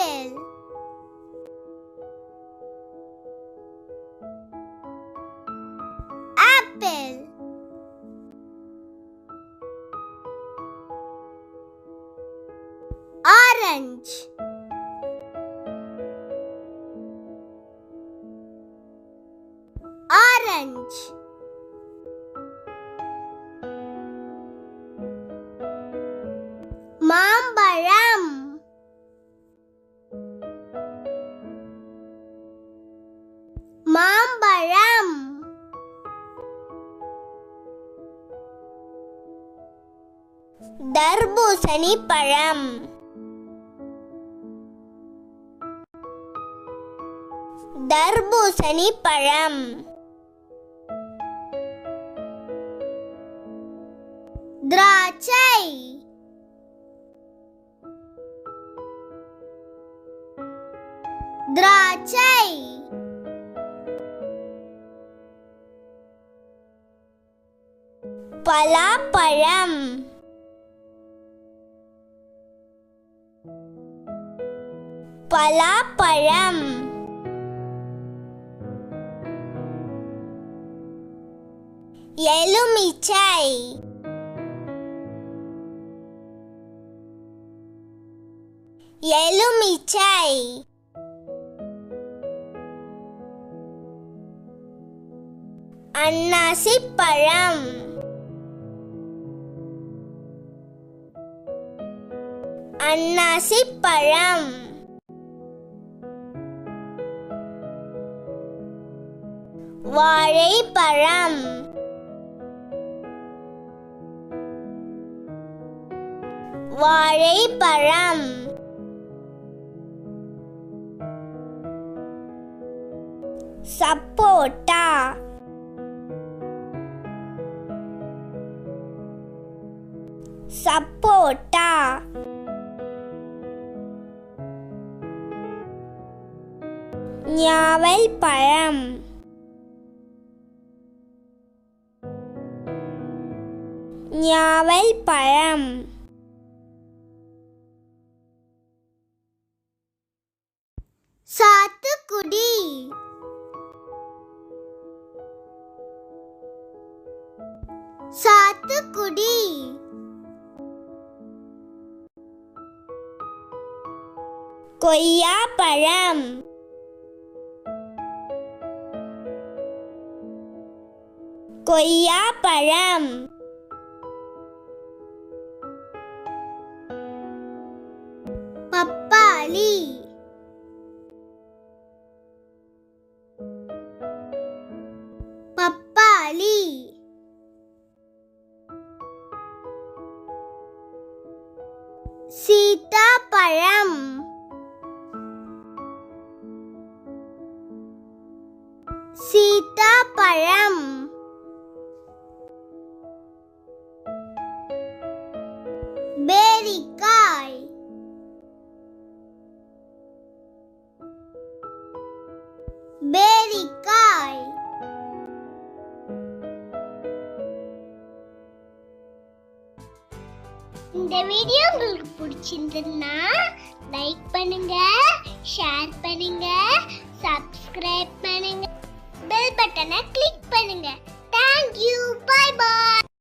apple, apple, orange, orange, மாம்பழம், மாம்பழம், தர்பூசணி பழம், தர்பூசணி பழம், திராட்சை, திராட்சை, பலாப்பழம், பலாப்பழம், எலுமிச்சை, எலுமிச்சை, அன்னாசி பழம், அன்னாசி பழம், வாழைப்பழம், வாழைப்பழம், சப்போட்டா, சப்போட்டா, ஞாவல் பழம், ஞாவல் பழம், சாத்துக்குடி, சாத்துக்குடி, கொய்யாப்பழம், கொய்யாப்பழம், பப்பாளி, பப்பாளி, சீத்தாப்பழம், சீத்தாப்பழம், பேரிக்காய், பேரிக்காய். இந்த வீடியோ உங்களுக்கு பிடிச்சிருந்ததுன்னா லைக் பண்ணுங்க, ஷேர் பண்ணுங்க, சப்ஸ்கிரைப் பண்ணுங்க, பெல் பட்டனை கிளிக் பண்ணுங்க. Thank you. Bye bye.